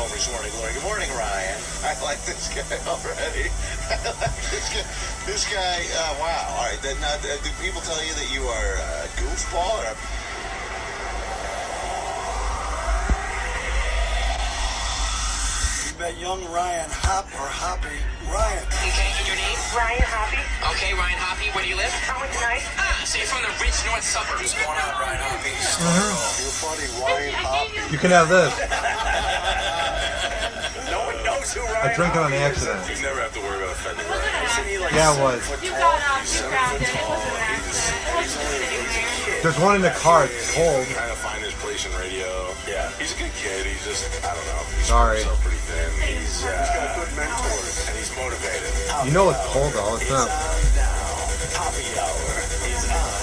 Homer's Morning Glory. Good morning, Ryan. I like this guy already. I like this guy. This guy, wow. All right, then, do people tell you that you are a goofball or a... Met young Ryan Hoppe. Ryan. Okay, and your name? Ryan Hoppe. Okay, Ryan Hoppe. Where do you live? Howard tonight. So you're from the rich north suburbs. What's going on, Ryan Hoppe? You're funny, Ryan Hoppe. You can have this. No one knows who Ryan I drank it on Hoppe is. accident. You never have to worry about offending Ryan. Yeah, it was. You got it. There's one in the car. It's cold. Trying to find his place in radio. Yeah, he's a good kid. He's just, I don't know. He's Sorry. pretty thin. He's got good mentors and he's motivated. You know it's cold though. It's not. Hoppe Hour is on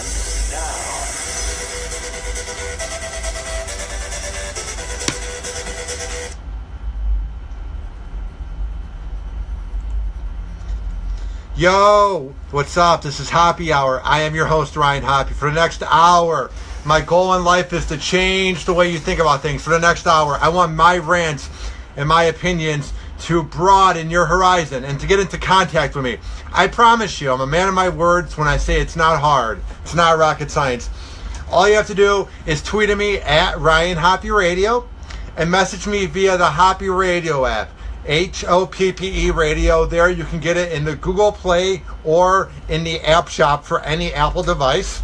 Yo, what's up? This is Hoppe Hour. I am your host, Ryan Hoppe. For the next hour, my goal in life is to change the way you think about things. For the next hour, I want my rants and my opinions to broaden your horizon and to get into contact with me. I promise you, I'm a man of my words when I say it's not hard. It's not rocket science. All you have to do is tweet at me at Ryan Hoppe Radio and message me via the Hoppe Radio app. Hoppe Radio. There you can get it in the Google Play or in the app shop for any Apple device.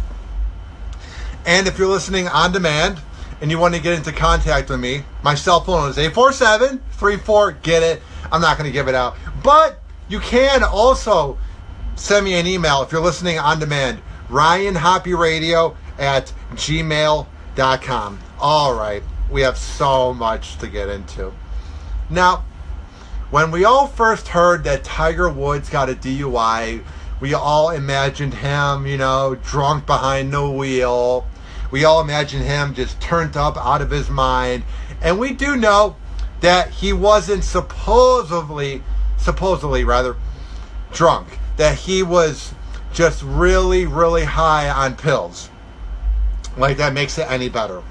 And if you're listening on demand and you want to get into contact with me, my cell phone is 847-34 get it. I'm not going to give it out, but you can also send me an email if you're listening on demand. RyanHoppeRadio at gmail.com. All right, we have so much to get into now. When we all first heard that Tiger Woods got a DUI, we all imagined him, drunk behind the wheel. We all imagined him just turned up out of his mind. And we do know that he wasn't supposedly drunk. That he was just really, really high on pills. Like that makes it any better.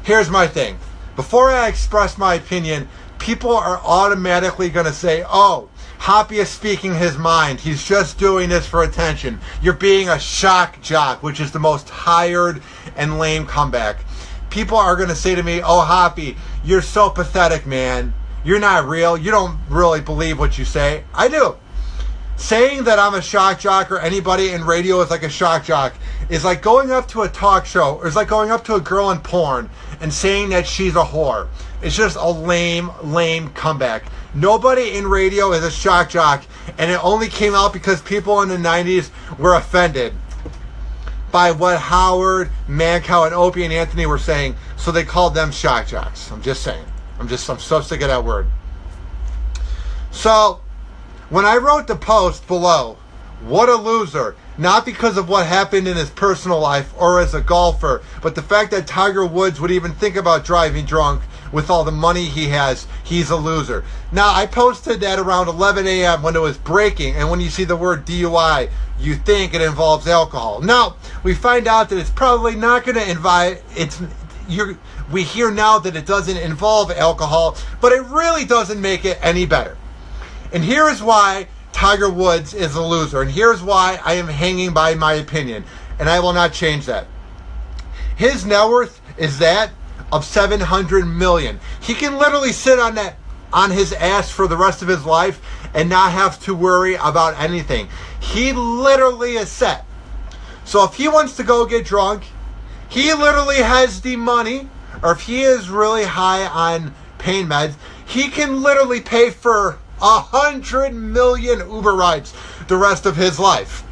Here's my thing. Before I express my opinion, people are automatically going to say, oh, Hoppe is speaking his mind. He's just doing this for attention. You're being a shock jock, which is the most tired and lame comeback. People are going to say to me, oh, Hoppe, you're so pathetic, man. You're not real. You don't really believe what you say. I do. Saying that I'm a shock jock or anybody in radio is like a shock jock is like going up to a talk show or it's like going up to a girl in porn and saying that she's a whore. It's just a lame comeback. Nobody in radio is a shock jock, and it only came out because people in the 90s were offended by what Howard, Mancow, and Opie and Anthony were saying, so they called them shock jocks. I'm just saying. I'm so sick of that word. So, when I wrote the post below, what a loser, not because of what happened in his personal life or as a golfer, but the fact that Tiger Woods would even think about driving drunk with all the money he has, he's a loser. Now, I posted that around 11 a.m. when it was breaking, and when you see the word DUI, you think it involves alcohol. Now, we find out that it's probably not going to involve, we hear now that it doesn't involve alcohol, but it really doesn't make it any better. And here is why Tiger Woods is a loser, and here's why I am hanging by my opinion, and I will not change that. His net worth is that of $700 million. He can literally sit on his ass for the rest of his life and not have to worry about anything. He literally is set. So if he wants to go get drunk, he literally has the money, or if he is really high on pain meds, he can literally pay for 100 million Uber rides the rest of his life.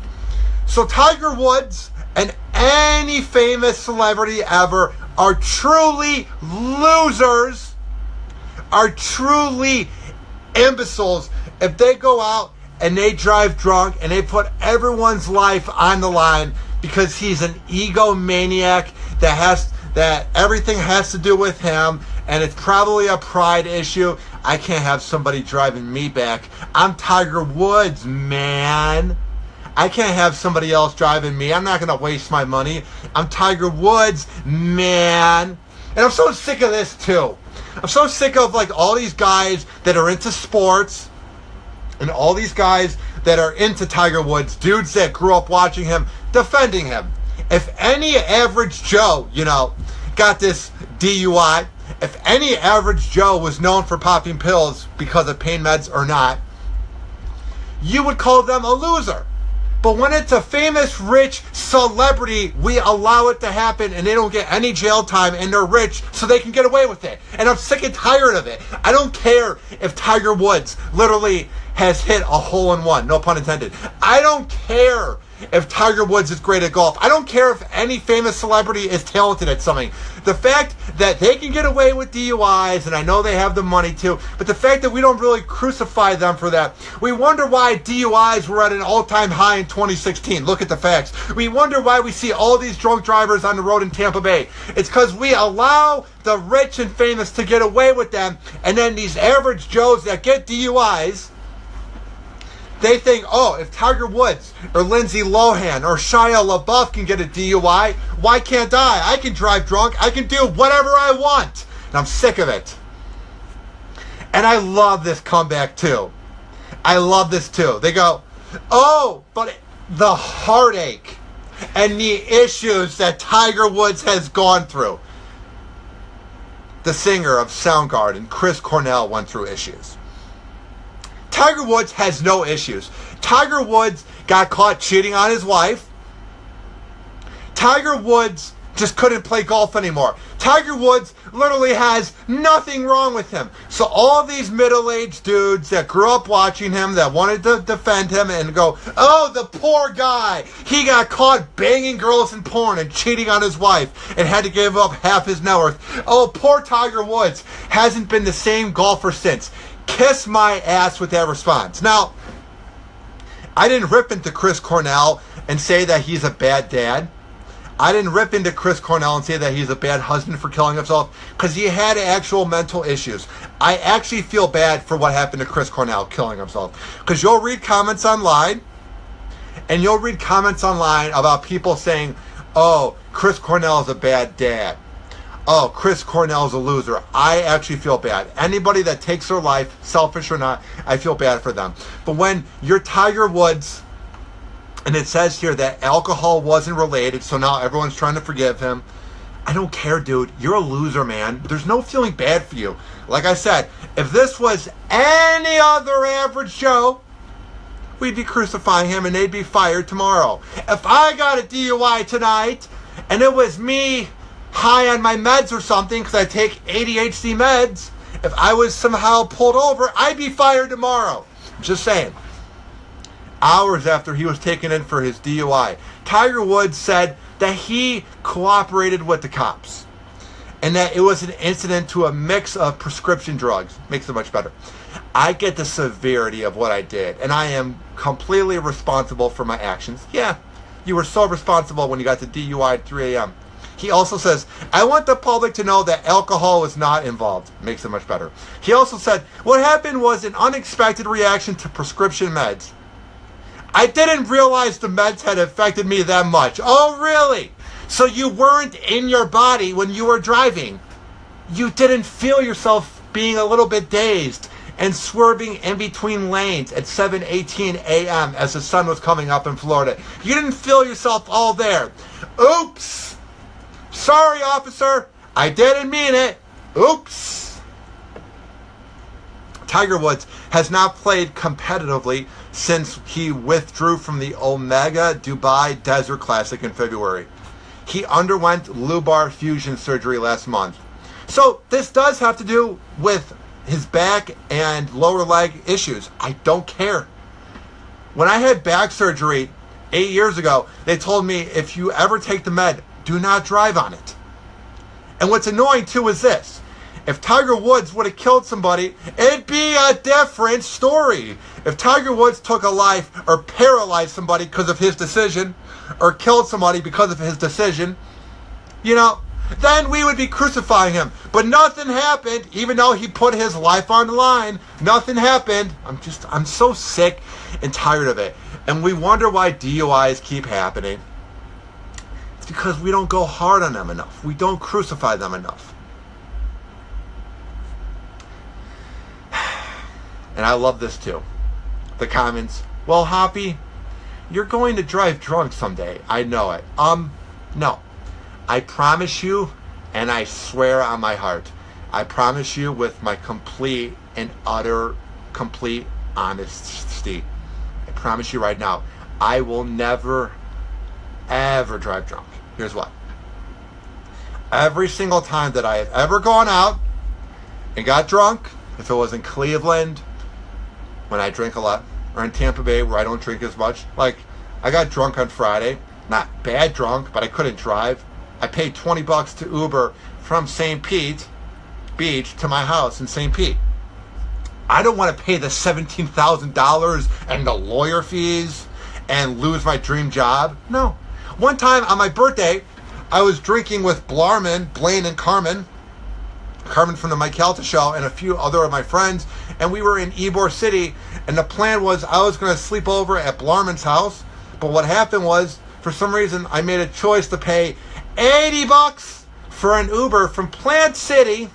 So Tiger Woods and any famous celebrity ever are truly losers, are truly imbeciles if they go out and they drive drunk and they put everyone's life on the line because he's an egomaniac that everything has to do with him, and it's probably a pride issue. I can't have somebody driving me back. I'm Tiger Woods, man. I can't have somebody else driving me. I'm not going to waste my money. I'm Tiger Woods, man. And I'm so sick of this, too. I'm so sick of like all these guys that are into sports and all these guys that are into Tiger Woods, dudes that grew up watching him, defending him. If any average Joe, got this DUI, if any average Joe was known for popping pills because of pain meds or not, you would call them a loser. But when it's a famous, rich celebrity, we allow it to happen and they don't get any jail time and they're rich so they can get away with it. And I'm sick and tired of it. I don't care if Tiger Woods literally has hit a hole-in-one, no pun intended. I don't care if Tiger Woods is great at golf. I don't care if any famous celebrity is talented at something. The fact that they can get away with DUIs, and I know they have the money to, but the fact that we don't really crucify them for that. We wonder why DUIs were at an all-time high in 2016. Look at the facts. We wonder why we see all these drunk drivers on the road in Tampa Bay. It's because we allow the rich and famous to get away with them, and then these average Joes that get DUIs, they think, oh, if Tiger Woods or Lindsay Lohan or Shia LaBeouf can get a DUI, why can't I? I can drive drunk. I can do whatever I want. And I'm sick of it. And I love this comeback too. I love this too. They go, oh, but the heartache and the issues that Tiger Woods has gone through. The singer of Soundgarden, Chris Cornell, went through issues. Tiger Woods has no issues. Tiger Woods got caught cheating on his wife. Tiger Woods just couldn't play golf anymore. Tiger Woods literally has nothing wrong with him. So all these middle-aged dudes that grew up watching him, that wanted to defend him and go, oh, the poor guy. He got caught banging girls in porn and cheating on his wife and had to give up half his net worth. Oh, poor Tiger Woods hasn't been the same golfer since. Kiss my ass with that response. Now, I didn't rip into Chris Cornell and say that he's a bad dad. I didn't rip into Chris Cornell and say that he's a bad husband for killing himself, because he had actual mental issues. I actually feel bad for what happened to Chris Cornell killing himself, because you'll read comments online about people saying, oh, Chris Cornell is a bad dad. Oh, Chris Cornell's a loser. I actually feel bad. Anybody that takes their life, selfish or not, I feel bad for them. But when you're Tiger Woods, and it says here that alcohol wasn't related, so now everyone's trying to forgive him. I don't care, dude. You're a loser, man. There's no feeling bad for you. Like I said, if this was any other average Joe, we'd be crucifying him and they'd be fired tomorrow. If I got a DUI tonight, and it was me high on my meds or something, because I take ADHD meds, if I was somehow pulled over, I'd be fired tomorrow. Just saying. Hours after he was taken in for his DUI, Tiger Woods said that he cooperated with the cops and that it was an incident to a mix of prescription drugs. Makes it much better. I get the severity of what I did, and I am completely responsible for my actions. Yeah, you were so responsible when you got the DUI at 3 a.m. He also says, I want the public to know that alcohol was not involved. Makes it much better. He also said, what happened was an unexpected reaction to prescription meds. I didn't realize the meds had affected me that much. Oh, really? So you weren't in your body when you were driving. You didn't feel yourself being a little bit dazed and swerving in between lanes at 7:18 a.m. as the sun was coming up in Florida. You didn't feel yourself all there. Oops. Sorry, officer. I didn't mean it. Oops. Tiger Woods has not played competitively since he withdrew from the Omega Dubai Desert Classic in February. He underwent lumbar fusion surgery last month. So this does have to do with his back and lower leg issues. I don't care. When I had back surgery 8 years ago, they told me if you ever take the med, do not drive on it. And what's annoying too is this. If Tiger Woods would have killed somebody, it'd be a different story. If Tiger Woods took a life or paralyzed somebody because of his decision, or killed somebody because of his decision, then we would be crucifying him. But nothing happened, even though he put his life on the line. Nothing happened. I'm so sick and tired of it. And we wonder why DUIs keep happening. It's because we don't go hard on them enough. We don't crucify them enough. and I love this too. The comments, well, Hoppy, you're going to drive drunk someday. I know it. No. I promise you, and I swear on my heart, I promise you with my complete and utter, complete honesty, I promise you right now, I will never, ever drive drunk. Here's what. Every single time that I have ever gone out and got drunk, if it was in Cleveland, when I drink a lot, or in Tampa Bay where I don't drink as much, like I got drunk on Friday, not bad drunk, but I couldn't drive. I paid $20 to Uber from St. Pete Beach to my house in St. Pete. I don't want to pay the $17,000 and the lawyer fees and lose my dream job. No. One time on my birthday, I was drinking with Blarman, Blaine, and Carmen from the Mike Calta show, and a few other of my friends, and we were in Ybor City, and the plan was I was going to sleep over at Blarman's house, but what happened was, for some reason, I made a choice to pay $80 for an Uber from Plant City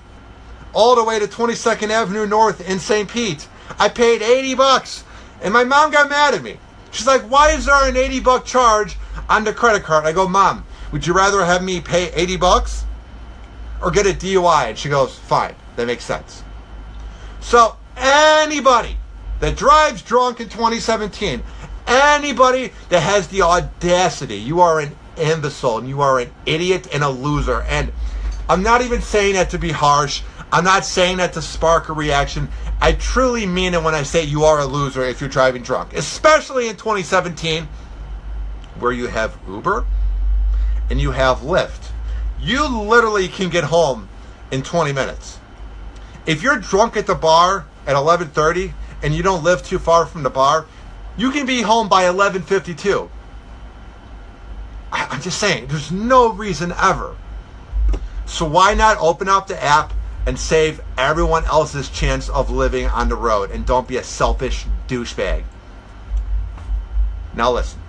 all the way to 22nd Avenue North in St. Pete. I paid $80, and my mom got mad at me. She's like, why is there an $80 charge on the credit card? I go, Mom, would you rather have me pay $80 or get a DUI? And she goes, fine, that makes sense. So anybody that drives drunk in 2017, anybody that has the audacity, you are an imbecile and you are an idiot and a loser. And I'm not even saying that to be harsh. I'm not saying that to spark a reaction. I truly mean it when I say you are a loser if you're driving drunk, especially in 2017 where you have Uber and you have Lyft. You literally can get home in 20 minutes. If you're drunk at the bar at 11:30 and you don't live too far from the bar, you can be home by 11:52. I'm just saying, there's no reason ever. So why not open up the app and save everyone else's chance of living on the road, and don't be a selfish douchebag. Now listen.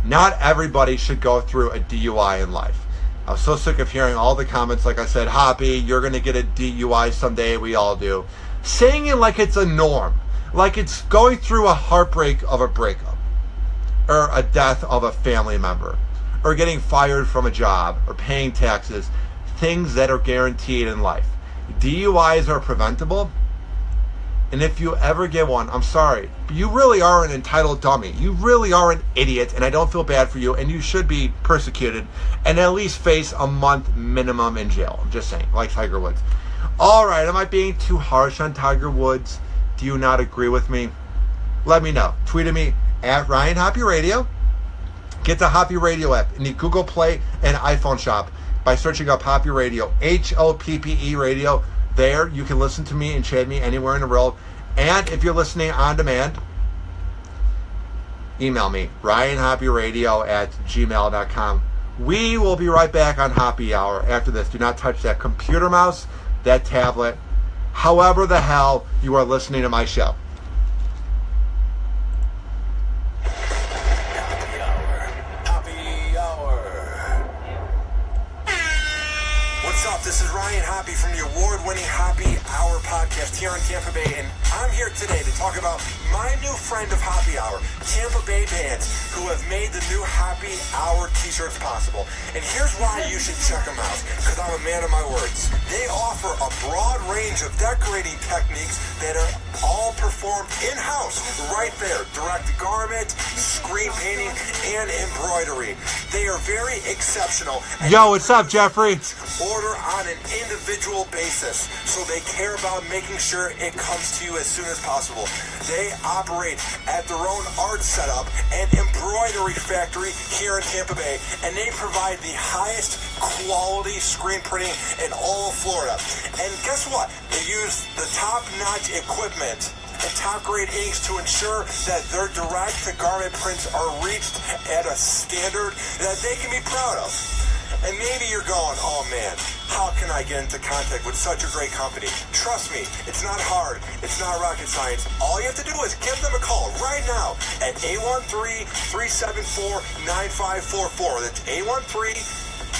Not everybody should go through a DUI in life. I was so sick of hearing all the comments, like I said, Hoppy, you're going to get a DUI someday, we all do. Saying it like it's a norm, like it's going through a heartbreak of a breakup, or a death of a family member, or getting fired from a job, or paying taxes, things that are guaranteed in life. DUIs are preventable, and if you ever get one, I'm sorry, but you really are an entitled dummy. You really are an idiot, and I don't feel bad for you, and you should be persecuted and at least face a month minimum in jail. I'm just saying, like Tiger Woods. All right, am I being too harsh on Tiger Woods? Do you not agree with me? Let me know. Tweet at me at Ryan Hoppe Radio. Get the Hoppe Radio app in the Google Play and iPhone shop by searching up Hoppe Radio, Hoppe Radio. There, you can listen to me and chat me anywhere in the world. And if you're listening on demand, email me, ryanhopperadio@gmail.com. We will be right back on Hoppe Hour after this. Do not touch that computer mouse, that tablet, however the hell you are listening to my show. Hoppe Hour. What's up? This is Ryan Hoppe from the award-winning Hoppe Hour podcast here in Tampa Bay, and I'm here today to talk about my new friend of Hoppe Hour, Tampa Bay bands, who have made the new Hoppe Hour t-shirts possible. And here's why you should check them out, because I'm a man of my words. They offer a broad range of decorating techniques that are all performed in-house, right there. Direct garment, screen painting, and embroidery. They are very exceptional. Yo, what's up, Jeffrey? Order on an individual basis, so they care about making sure it comes to you as soon as possible. They operate at their own art setup and embroidery factory here in Tampa Bay, and they provide the highest quality screen printing in all of Florida. And guess what? They use the top-notch equipment and top-grade inks to ensure that their direct-to-garment prints are reached at a standard that they can be proud of. And maybe you're going, oh man, how can I get into contact with such a great company? Trust me, it's not hard. It's not rocket science. All you have to do is give them a call right now at 813-374-9544. That's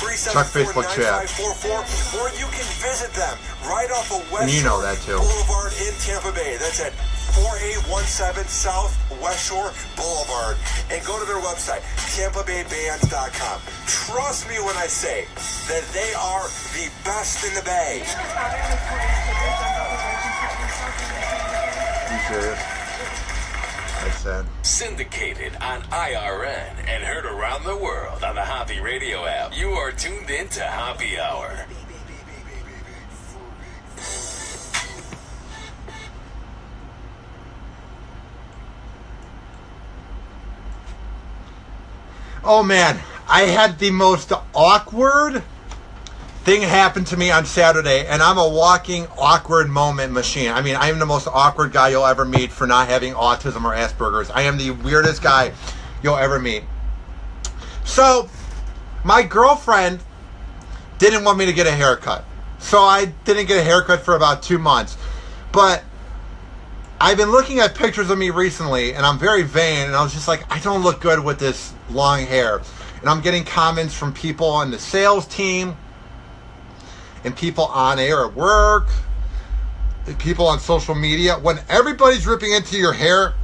Check Facebook chat. 374-9544, or you can visit them right off of West And you know Shore that too. Boulevard in Tampa Bay. That's at 4817 South West Shore Boulevard. And go to their website, TampaBayBands.com. Trust me when I say that they are the best in the Bay. You serious? That's sad. Syndicated on IRN and heard around the world on the Hoppe Radio app. You are tuned in to Hoppe Hour. Oh man, I had the most awkward thing happen to me on Saturday, and I'm a walking awkward moment machine. I mean, I am the most awkward guy you'll ever meet for not having autism or Asperger's. I am the weirdest guy you'll ever meet. So, my girlfriend didn't want me to get a haircut. So I didn't get a haircut for about 2 months. But I've been looking at pictures of me recently, and I'm very vain, and I was just like, I don't look good with this long hair. And I'm getting comments from people on the sales team, and people on air at work, and people on social media. When everybody's ripping into your hair,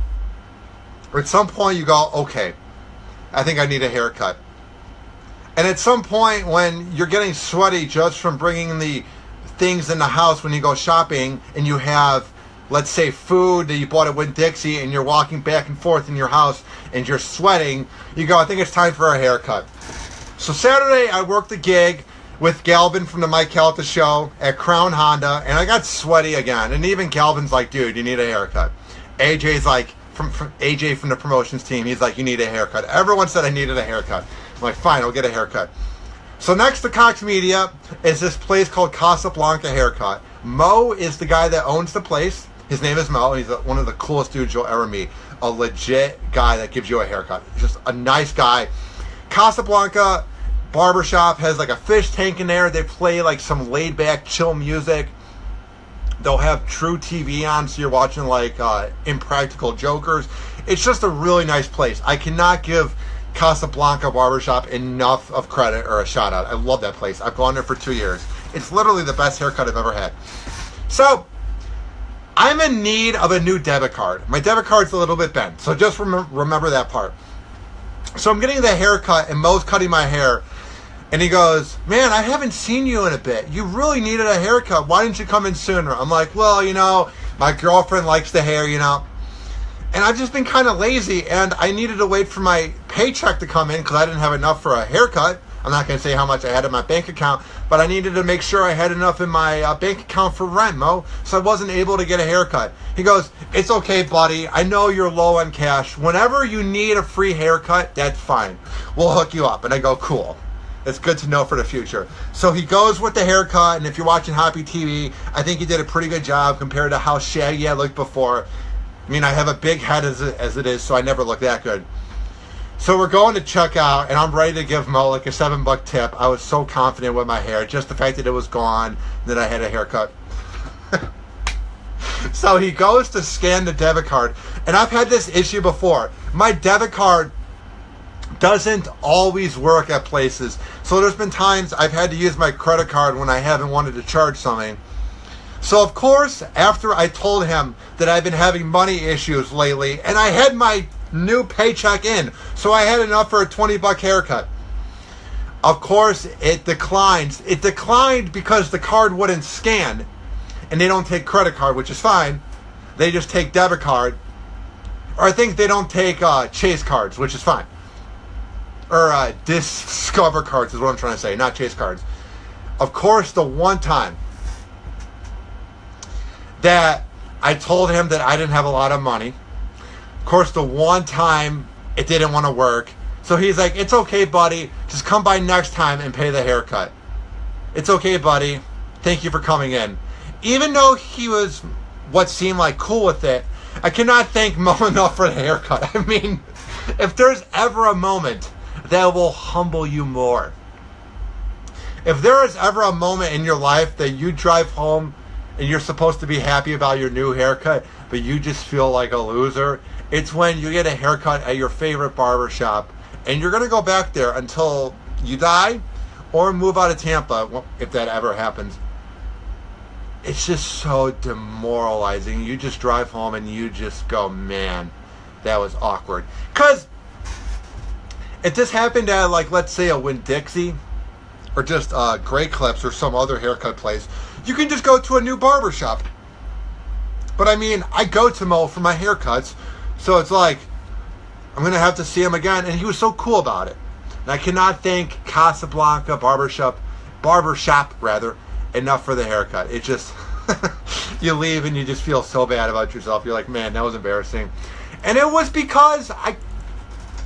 at some point you go, okay, I think I need a haircut. And at some point when you're getting sweaty just from bringing the things in the house when you go shopping, and you have, let's say, food that you bought at Winn-Dixie, and you're walking back and forth in your house and you're sweating, you go, I think it's time for a haircut. So Saturday I worked a gig with Galvin from the Mike Calta show at Crown Honda, and I got sweaty again. And even Galvin's like, dude, you need a haircut. AJ's like, from AJ from the promotions team, he's like, you need a haircut. Everyone said I needed a haircut. I'm like, fine, I'll get a haircut. So next to Cox Media is this place called Casablanca Haircut. Mo is the guy that owns the place. His name is Mo, and he's one of the coolest dudes you'll ever meet. A legit guy that gives you a haircut. Just a nice guy. Casablanca Barbershop has like a fish tank in there. They play like some laid back chill music. They'll have True TV on, so you're watching like Impractical Jokers. It's just a really nice place. I cannot give Casablanca Barbershop enough of credit or a shout out. I love that place. I've gone there for 2 years. It's literally the best haircut I've ever had. So I'm in need of a new debit card. My debit card's a little bit bent, so just remember that part. So I'm getting the haircut, and Mo's cutting my hair. And he goes, man, I haven't seen you in a bit. You really needed a haircut. Why didn't you come in sooner? I'm like, well, you know, my girlfriend likes the hair, you know. And I've just been kind of lazy, and I needed to wait for my paycheck to come in because I didn't have enough for a haircut. I'm not going to say how much I had in my bank account, but I needed to make sure I had enough in my bank account for rent, Mo. So I wasn't able to get a haircut. He goes, it's okay, buddy. I know you're low on cash. Whenever you need a free haircut, that's fine. We'll hook you up. And I go, cool. That's good to know for the future. So he goes with the haircut, and if you're watching Hoppe TV, I think he did a pretty good job compared to how shaggy I looked before. I mean, I have a big head as it is, so I never look that good. So we're going to check out, and I'm ready to give Mo like a $7 tip. I was so confident with my hair, just the fact that it was gone, that I had a haircut. So he goes to scan the debit card, and I've had this issue before. My debit card doesn't always work at places. So there's been times I've had to use my credit card when I haven't wanted to charge something. So of course, after I told him that I've been having money issues lately, and I had my new paycheck in, so I had enough for a $20 haircut. Of course, it declines. It declined because the card wouldn't scan, and they don't take credit card, which is fine. They just take debit card, or I think they don't take Chase cards, which is fine. Or Discover cards is what I'm trying to say, not Chase cards. Of course, the one time that I told him that I didn't have a lot of money, of course, the one time it didn't want to work. So he's like, it's okay, buddy. Just come by next time and pay the haircut. It's okay, buddy. Thank you for coming in. Even though he was what seemed like cool with it, I cannot thank Mo enough for the haircut. I mean, if there's ever a moment that will humble you more, if there is ever a moment in your life that you drive home and you're supposed to be happy about your new haircut, but you just feel like a loser, it's when you get a haircut at your favorite barber shop, and you're going to go back there until you die, or move out of Tampa if that ever happens. It's just so demoralizing. You just drive home and you just go, man, that was awkward. Because if this happened at, like, let's say a Winn-Dixie or just Grey Clips or some other haircut place, you can just go to a new barber shop. But I mean, I go to Mo for my haircuts, so it's like, I'm going to have to see him again. And he was so cool about it. And I cannot thank Casablanca Barbershop, enough for the haircut. It just, you leave and you just feel so bad about yourself. You're like, man, that was embarrassing. And it was because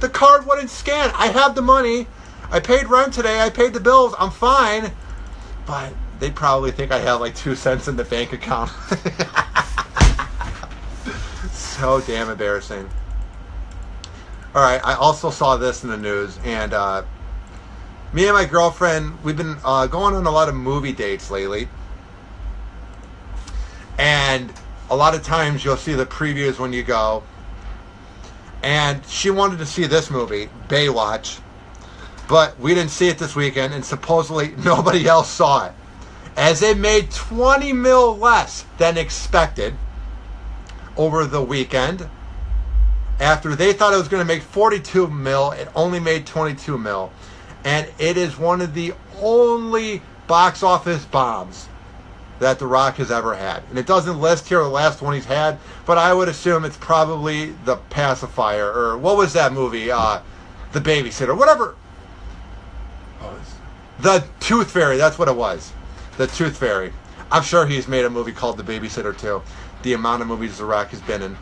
the card wouldn't scan. I have the money. I paid rent today. I paid the bills. I'm fine. But they probably think I have like 2 cents in the bank account. So damn embarrassing. All right, I also saw this in the news, and me and my girlfriend, we've been going on a lot of movie dates lately. And a lot of times you'll see the previews when you go. And she wanted to see this movie, Baywatch. But we didn't see it this weekend, and supposedly nobody else saw it. As it made 20 mil less than expected over the weekend. After they thought it was going to make 42 mil, it only made 22 mil. And it is one of the only box office bombs that The Rock has ever had. And it doesn't list here the last one he's had, but I would assume it's probably The Pacifier, or what was that movie? The Babysitter, whatever. The Tooth Fairy, that's what it was. The Tooth Fairy. I'm sure he's made a movie called The Babysitter too. The amount of movies The Rock has been in.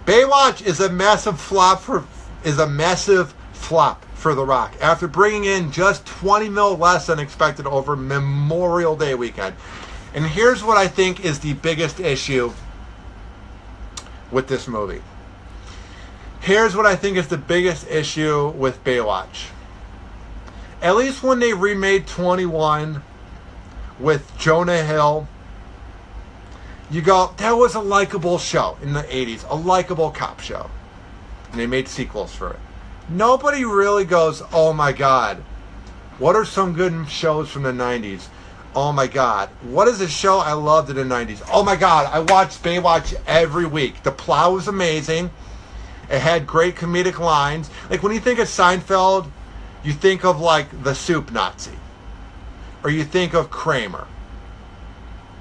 Baywatch is a massive flop for The Rock after bringing in just 20 mil less than expected over Memorial Day weekend. And here's what I think is the biggest issue with this movie. Here's what I think is the biggest issue with Baywatch. At least when they remade 21 with Jonah Hill, you go, that was a likable show in the 80s, a likable cop show. And they made sequels for it. Nobody really goes, oh my God, what are some good shows from the 90s? Oh my God, what is a show I loved in the 90s? Oh my God, I watched Baywatch every week. The plot was amazing. It had great comedic lines. Like when you think of Seinfeld, you think of like the Soup Nazi. Or you think of Kramer.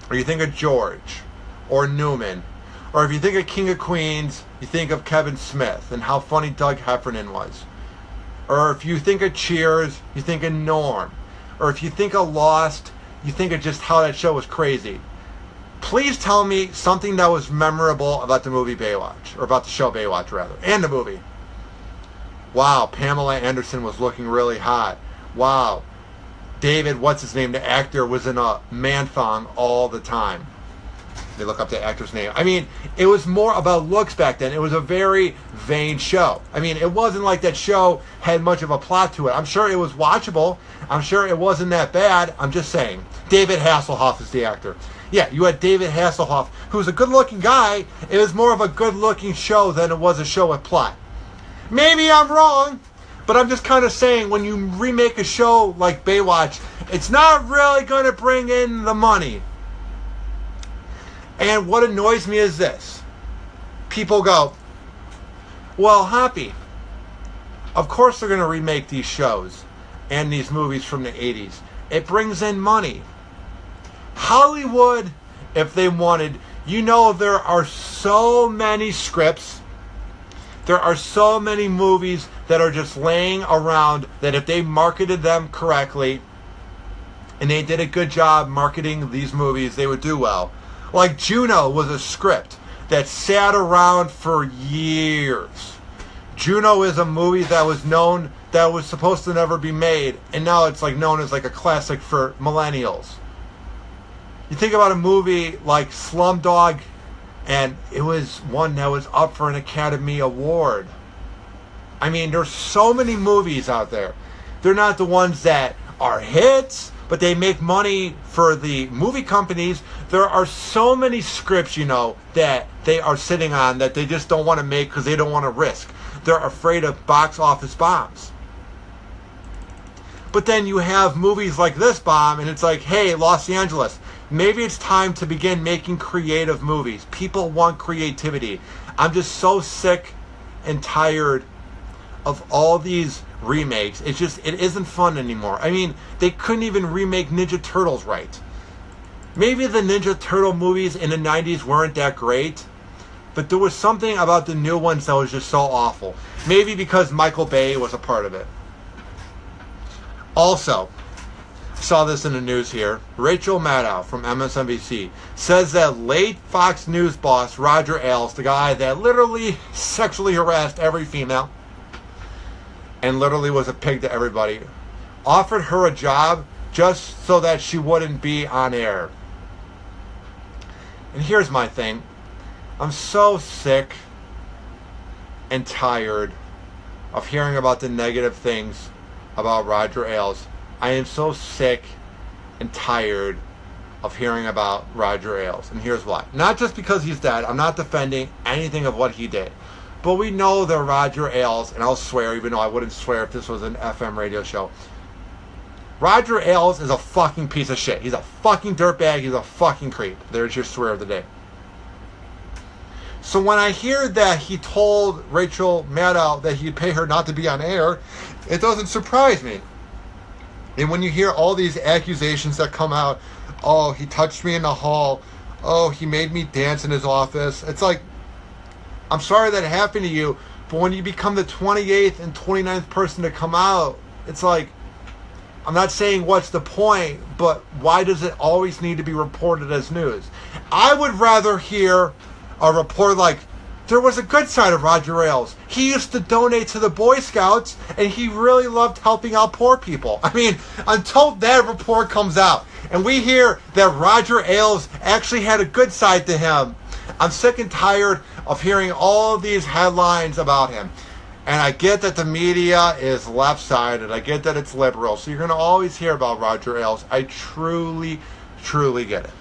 Or you think of George. Or Newman. Or if you think of King of Queens, you think of Kevin Smith and how funny Doug Heffernan was. Or if you think of Cheers, you think of Norm. Or if you think of Lost, you think of just how that show was crazy. Please tell me something that was memorable about the movie Baywatch. Or about the show Baywatch, rather. And the movie. Wow, Pamela Anderson was looking really hot. Wow. David, what's his name, the actor, was in a man thong all the time. They look up the actor's name. I mean, it was more about looks back then. It was a very vain show. I mean, it wasn't like that show had much of a plot to it. I'm sure it was watchable. I'm sure it wasn't that bad. I'm just saying. David Hasselhoff is the actor. Yeah, you had David Hasselhoff, who was a good-looking guy. It was more of a good-looking show than it was a show with plot. Maybe I'm wrong, but I'm just kind of saying when you remake a show like Baywatch, it's not really going to bring in the money. And what annoys me is this. People go, well, Hoppy, of course they're going to remake these shows and these movies from the 80s. It brings in money. Hollywood, if they wanted, you know there are so many scripts, there are so many movies that are just laying around that if they marketed them correctly and they did a good job marketing these movies, they would do well. Like Juno was a script that sat around for years. Juno is a movie that was known, that was supposed to never be made, and now it's like known as like a classic for millennials. You think about a movie like Slumdog, and it was one that was up for an Academy Award. I mean, there's so many movies out there. They're not the ones that are hits, but they make money for the movie companies. There are so many scripts, you know, that they are sitting on that they just don't want to make because they don't want to risk. They're afraid of box office bombs. But then you have movies like this bomb, and it's like, hey, Los Angeles, maybe it's time to begin making creative movies. People want creativity. I'm just so sick and tired of all these remakes. It isn't fun anymore. I mean, they couldn't even remake Ninja Turtles right. Maybe the Ninja Turtle movies in the 90s weren't that great, but there was something about the new ones that was just so awful. Maybe because Michael Bay was a part of it. Also, saw this in the news here. Rachel Maddow from MSNBC says that late Fox News boss Roger Ailes, the guy that literally sexually harassed every female and literally was a pig to everybody, offered her a job just so that she wouldn't be on air. And here's my thing. I'm so sick and tired of hearing about the negative things about Roger Ailes. I am so sick and tired of hearing about Roger Ailes. And here's why. Not just because he's dead. I'm not defending anything of what he did. But we know that Roger Ailes, and I'll swear, even though I wouldn't swear if this was an FM radio show, Roger Ailes is a fucking piece of shit. He's a fucking dirtbag. He's a fucking creep. There's your swear of the day. So when I hear that he told Rachel Maddow that he'd pay her not to be on air, it doesn't surprise me. And when you hear all these accusations that come out, oh, he touched me in the hall, oh, he made me dance in his office, it's like, I'm sorry that happened to you, but when you become the 28th and 29th person to come out, it's like, I'm not saying what's the point, but why does it always need to be reported as news? I would rather hear a report like, there was a good side of Roger Ailes. He used to donate to the Boy Scouts, and he really loved helping out poor people. I mean, until that report comes out, and we hear that Roger Ailes actually had a good side to him, I'm sick and tired of hearing all of these headlines about him. And I get that the media is left-sided. I get that it's liberal. So you're going to always hear about Roger Ailes. I truly, truly get it.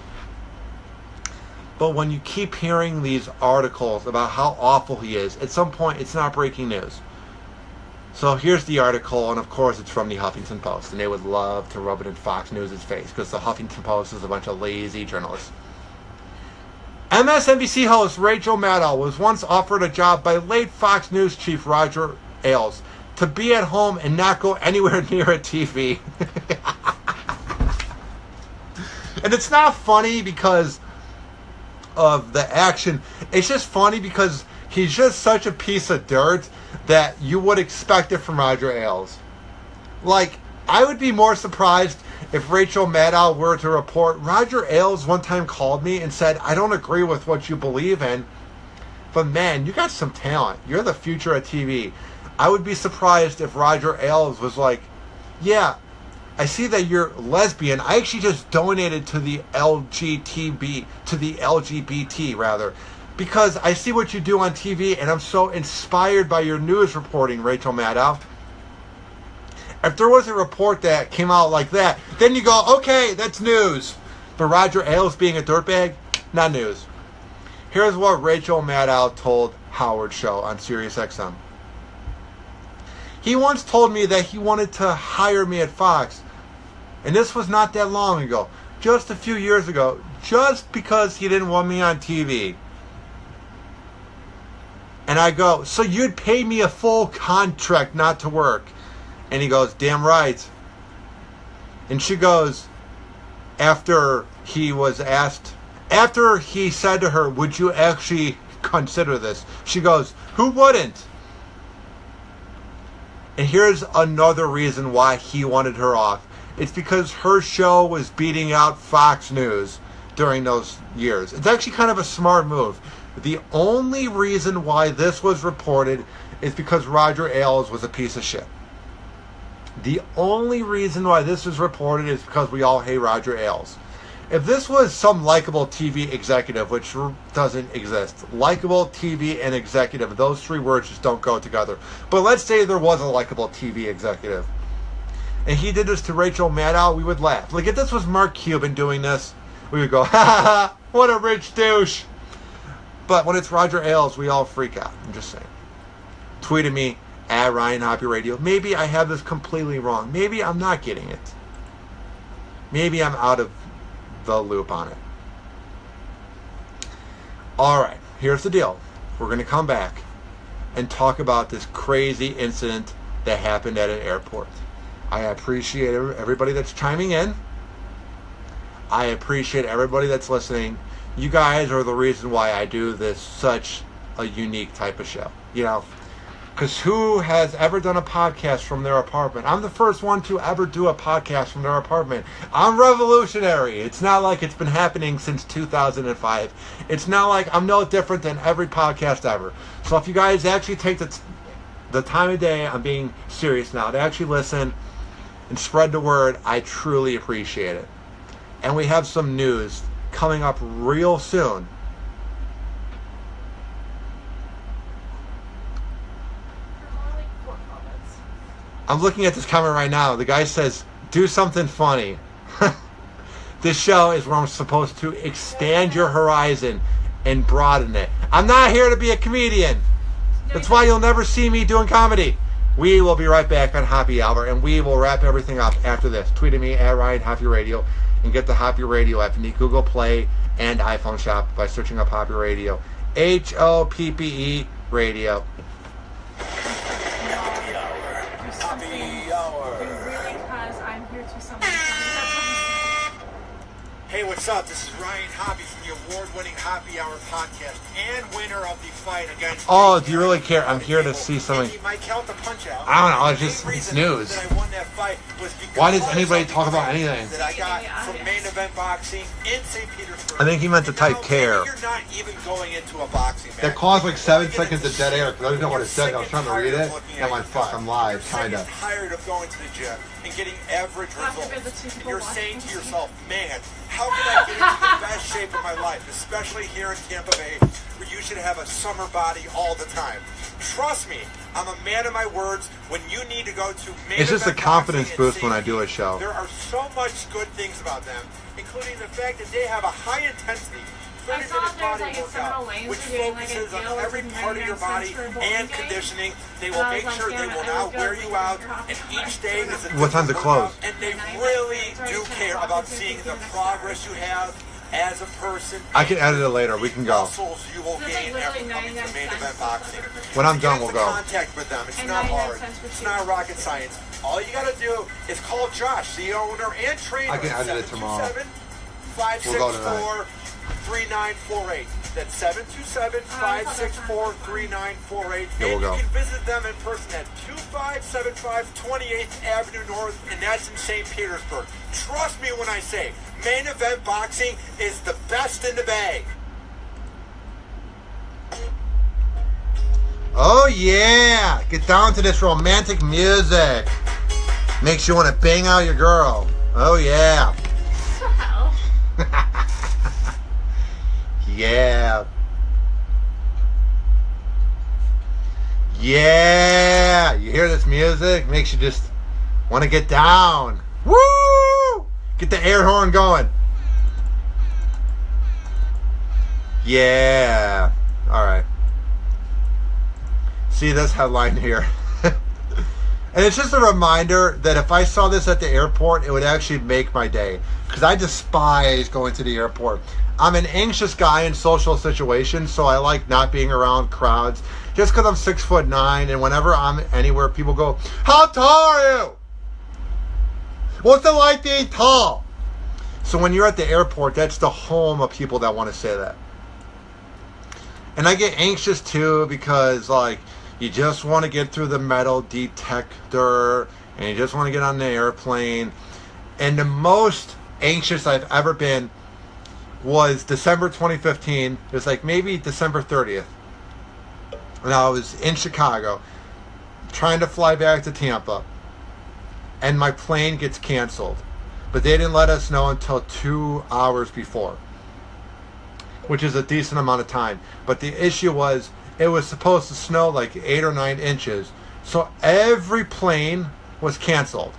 But when you keep hearing these articles about how awful he is, at some point it's not breaking news. So here's the article, and of course it's from the Huffington Post. And they would love to rub it in Fox News' face, because the Huffington Post is a bunch of lazy journalists. MSNBC host Rachel Maddow was once offered a job by late Fox News chief Roger Ailes to be at home and not go anywhere near a TV. And it's not funny because of the action. It's just funny because he's just such a piece of dirt that you would expect it from Roger Ailes. Like, I would be more surprised if Rachel Maddow were to report, Roger Ailes one time called me and said, I don't agree with what you believe in, but man, you got some talent. You're the future of TV. I would be surprised if Roger Ailes was like, yeah, I see that you're lesbian. I actually just donated to the LGBT rather, because I see what you do on TV and I'm so inspired by your news reporting, Rachel Maddow. If there was a report that came out like that, then you go, okay, that's news. But Roger Ailes being a dirtbag, not news. Here's what Rachel Maddow told Howard's show on SiriusXM. He once told me that he wanted to hire me at Fox. And this was not that long ago. Just a few years ago. Just because he didn't want me on TV. And I go, so you'd pay me a full contract not to work? And he goes, damn right. And she goes, after he said to her, would you actually consider this? She goes, who wouldn't? And here's another reason why he wanted her off. It's because her show was beating out Fox News during those years. It's actually kind of a smart move. The only reason why this was reported is because Roger Ailes was a piece of shit. The only reason why this was reported is because we all hate Roger Ailes. If this was some likable TV executive, which doesn't exist, likable TV and executive, those three words just don't go together. But let's say there was a likable TV executive, and he did this to Rachel Maddow, we would laugh. Like if this was Mark Cuban doing this, we would go, ha ha ha, what a rich douche. But when it's Roger Ailes, we all freak out. I'm just saying. Tweet at me at Ryan Hoppe Radio. Maybe I have this completely wrong. Maybe I'm not getting it. Maybe I'm out of the loop on it. Alright, here's the deal. We're going to come back and talk about this crazy incident that happened at an airport. I appreciate everybody that's chiming in. I appreciate everybody that's listening. You guys are the reason why I do this such a unique type of show. You know, because who has ever done a podcast from their apartment? I'm the first one to ever do a podcast from their apartment. I'm revolutionary. It's not like it's been happening since 2005. It's not like I'm no different than every podcast ever. So if you guys actually take the time of day, I'm being serious now, to actually listen and spread the word, I truly appreciate it. And we have some news coming up real soon. I'm looking at this comment right now. The guy says, do something funny. This show is where I'm supposed to expand your horizon and broaden it. I'm not here to be a comedian. That's why you'll never see me doing comedy. We will be right back on Hoppe Hour, and we will wrap everything up after this. Tweet at me at Ryan Hoppe Radio, and get the Hoppe Radio app in the Google Play and iPhone shop by searching up Hoppe Radio. Hoppe Radio. Hey, what's up? This is Ryan Hoppe from the award-winning Hoppe Hour podcast and winner of the fight against... Oh, do you really care? I'm here to see something. I don't know. It's news. Why does anybody talk about anything? That I got from Main Event Boxing in St. Petersburg. I think he meant to type care. You're not even going into a boxing match. That caused like 7 seconds of dead air because I didn't know what it said. I was trying to read it. And I'm like, fuck, I'm live, kind of. You're tired of going to the gym and getting average results. And you're saying to yourself, man, how can I get into the best shape of my life, especially here in Tampa Bay, where you should have a summer body all the time? Trust me, I'm a man of my words. When you need to go to Main It's just a Event confidence Boxing boost when I do a show. There are so much good things about them, including the fact that they have a high intensity 30-minute body workout, which focuses on every part of your body and conditioning. They will make sure they will not wear you out, and each day is a What time's it close? And they really do care about seeing the progress you have as a person. I can edit it later. We can go. Muscles you will gain after coming to Main Event Boxing. When I'm done, we'll go. Contact with them. It's not hard. It's not rocket science. All you got to do is call Josh, the owner and trainer. I can edit it tomorrow. 727-564 3948. That's 727-564-3948. Yeah, we'll go. You can visit them in person at 2575 28th Avenue North, and that's in St. Petersburg. Trust me when I say Main Event Boxing is the best in the bag. Oh yeah! Get down to this romantic music. Makes you want to bang out your girl. Oh yeah. Yeah. Yeah. You hear this music? Makes you just want to get down. Woo! Get the air horn going. Yeah. All right. See this headline here. And it's just a reminder that if I saw this at the airport, it would actually make my day. Because I despise going to the airport. I'm an anxious guy in social situations, so I like not being around crowds. Just because I'm 6'9", and whenever I'm anywhere, people go, "How tall are you? What's it like being tall?" So when you're at the airport, that's the home of people that want to say that. And I get anxious too because, like, you just want to get through the metal detector, and you just want to get on the airplane. And the most anxious I've ever been was December 2015. It was like maybe December 30th. And I was in Chicago trying to fly back to Tampa. And my plane gets canceled. But they didn't let us know until 2 hours before, which is a decent amount of time. But the issue was, it was supposed to snow like 8 or 9 inches. So every plane was canceled.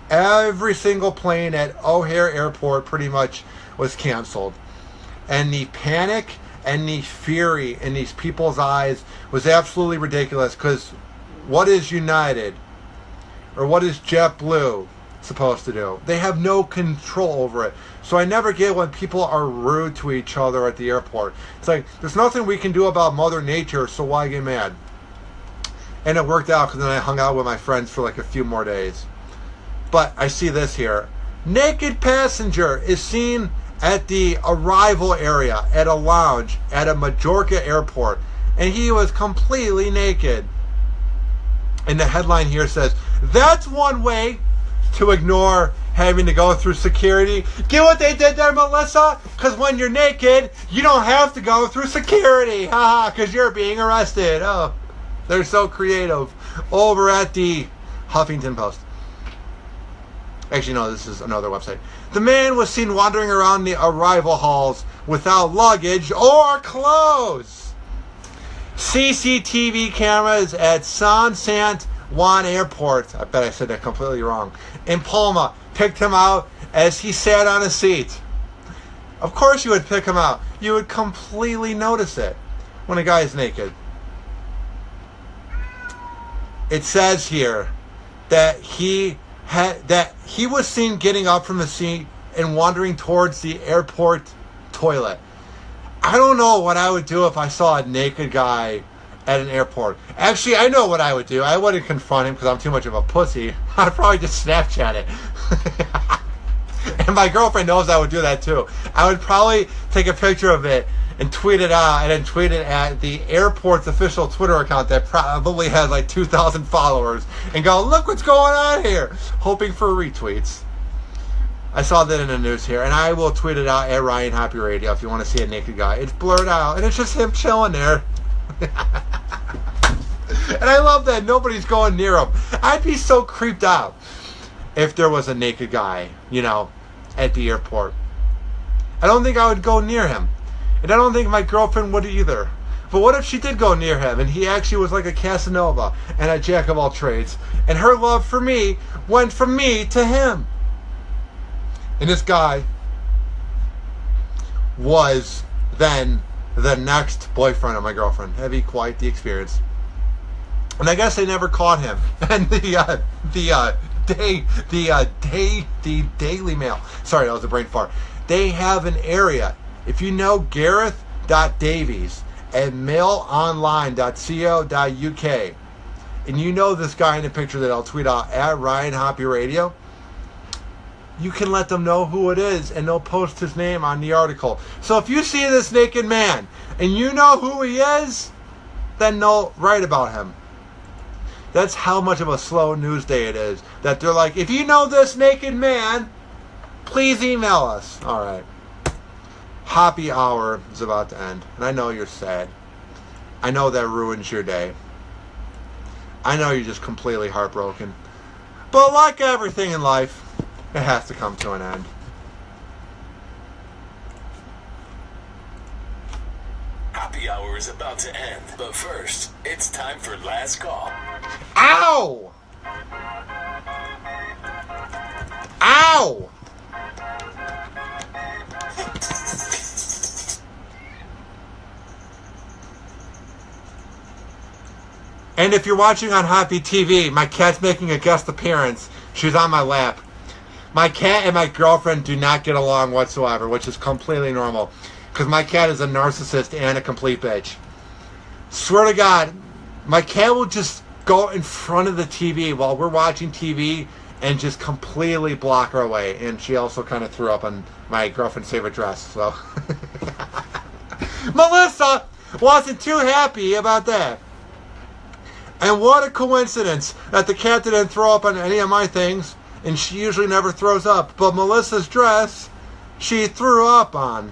Every single plane at O'Hare Airport pretty much was canceled. And the panic and the fury in these people's eyes was absolutely ridiculous, because what is United or what is JetBlue supposed to do? They have no control over it. So I never get when people are rude to each other at the airport. It's like, there's nothing we can do about Mother Nature, so why get mad? And it worked out because then I hung out with my friends for like a few more days. But I see this here. Naked passenger is seen at the arrival area at a lounge at a Majorca airport. And he was completely naked. And the headline here says, that's one way to ignore having to go through security. Get what they did there, Melissa? Because when you're naked, you don't have to go through security. Haha, because you're being arrested. Oh, they're so creative. Over at the Huffington Post. Actually, no, this is another website. The man was seen wandering around the arrival halls without luggage or clothes. CCTV cameras at San Sant Juan Airport, I bet I said that completely wrong, in Palma, picked him out as he sat on a seat. Of course you would pick him out. You would completely notice it when a guy is naked. It says here that he was seen getting up from the seat and wandering towards the airport toilet. I don't know what I would do if I saw a naked guy at an airport. Actually, I know what I would do. I wouldn't confront him because I'm too much of a pussy. I'd probably just Snapchat it. And my girlfriend knows I would do that too. I would probably take a picture of it and tweet it out and then tweet it at the airport's official Twitter account that probably has like 2,000 followers and go, look what's going on here, hoping for retweets. I saw that in the news here, and I will tweet it out at Ryan Hoppe Radio if you want to see a naked guy. It's blurred out, and it's just him chilling there. And I love that nobody's going near him. I'd be so creeped out if there was a naked guy, at the airport. I don't think I would go near him. And I don't think my girlfriend would either. But what if she did go near him and he actually was like a Casanova and a jack of all trades, and her love for me went from me to him? And this guy was then the next boyfriend of my girlfriend. Heavy, quite the experience. And I guess they never caught him. And the Daily Mail. Sorry, that was a brain fart. They have an area. If you know Gareth.Davies at mailonline.co.uk, and you know this guy in the picture that I'll tweet out at Ryan Hoppe Radio, you can let them know who it is, and they'll post his name on the article. So if you see this naked man, and you know who he is, then they'll write about him. That's how much of a slow news day it is. That they're like, if you know this naked man, please email us. All right. Hoppe Hour is about to end. And I know you're sad. I know that ruins your day. I know you're just completely heartbroken. But like everything in life, it has to come to an end. Hoppe Hour is about to end. But first, it's time for Last Call. Ow! Ow! And if you're watching on Hoppe TV, my cat's making a guest appearance. She's on my lap. My cat and my girlfriend do not get along whatsoever, which is completely normal. Because my cat is a narcissist and a complete bitch. Swear to God, my cat will just go in front of the TV while we're watching TV and just completely block our way. And she also kind of threw up on my girlfriend's favorite dress. So Melissa wasn't too happy about that. And what a coincidence that the cat didn't throw up on any of my things, and she usually never throws up. But Melissa's dress, she threw up on.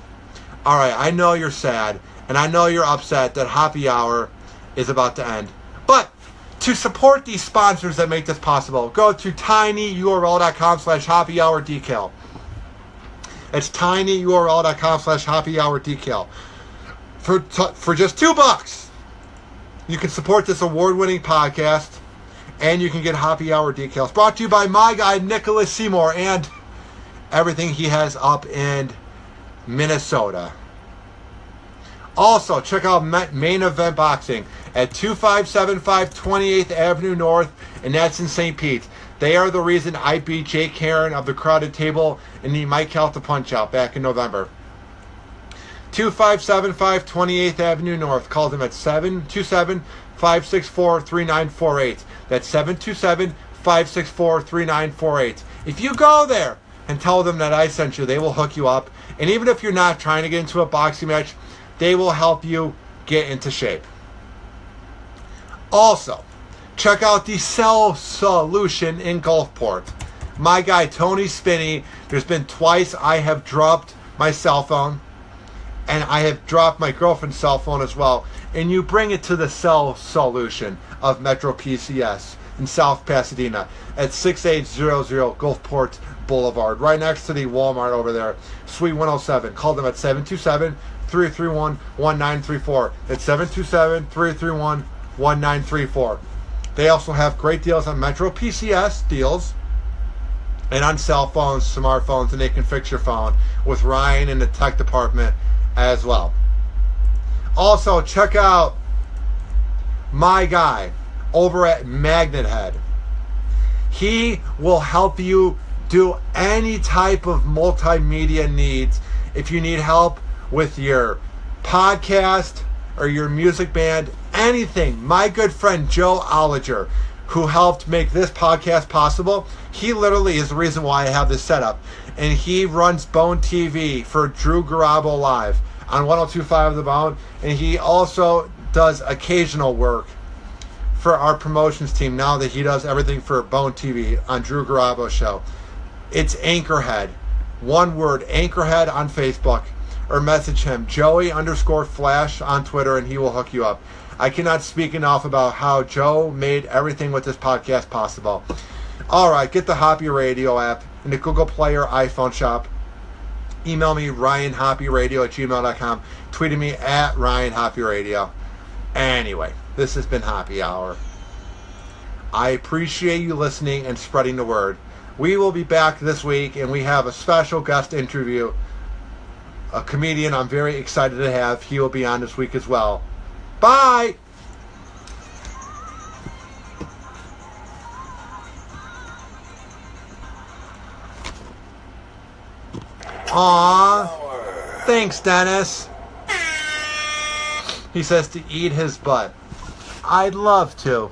All right, I know you're sad, and I know you're upset that Hoppe Hour is about to end. But to support these sponsors that make this possible, go to tinyurl.com/HoppeHourDecal. It's tinyurl.com/HoppeHourDecal. For just $2, you can support this award-winning podcast, and you can get Hoppe Hour decals. Brought to you by my guy, Nicholas Seymour, and everything he has up in Minnesota. Also, check out Main Event Boxing at 2575 28th Avenue North, and that's in St. Pete. They are the reason I beat Jake Heron of the Crowded Table and the Mike Calta Punch-Out back in November. 2575 28th Avenue North. Call them at 727-564-3948. That's 727-564-3948. If you go there and tell them that I sent you, they will hook you up. And even if you're not trying to get into a boxing match, they will help you get into shape. Also, check out the Cell Solution in Gulfport. My guy Tony Spinney, there's been twice I have dropped my cell phone, and I have dropped my girlfriend's cell phone as well. And you bring it to the Cell Solution of Metro PCS in South Pasadena at 6800 Gulfport Boulevard, right next to the Walmart over there, Suite 107. Call them at 727-331-1934. It's 727-331-1934. They also have great deals on Metro PCS deals and on cell phones, smartphones, and they can fix your phone with Ryan in the tech department as well. Also, check out my guy over at Magnet Head. He will help you do any type of multimedia needs. If you need help with your podcast or your music band, anything. My good friend Joe Olliger, who helped make this podcast possible, he literally is the reason why I have this set up. And he runs Bone TV for Drew Garabo Live on 102.5 The Bone. And he also does occasional work for our promotions team now that he does everything for Bone TV on Drew Garabo's show. It's Anchorhead. One word, Anchorhead on Facebook. Or message him, Joey_Flash on Twitter, and he will hook you up. I cannot speak enough about how Joe made everything with this podcast possible. All right, get the Hoppe Radio app in the Google Play or iPhone shop. Email me, RyanHoppeRadio@gmail.com. Tweet me at RyanHoppeRadio. Anyway, this has been Hoppe Hour. I appreciate you listening and spreading the word. We will be back this week, and we have a special guest interview. A comedian I'm very excited to have. He will be on this week as well. Bye! Aww. Thanks, Dennis. He says to eat his butt. I'd love to.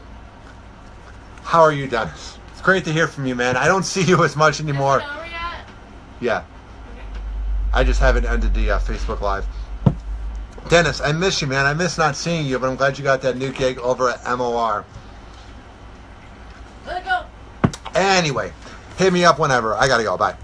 How are you, Dennis? It's great to hear from you, man. I don't see you as much anymore. Is it over yet? Yeah. I just haven't ended the Facebook Live. Dennis, I miss you, man. I miss not seeing you, but I'm glad you got that new gig over at MOR. Let it go. Anyway, hit me up whenever. I gotta go. Bye.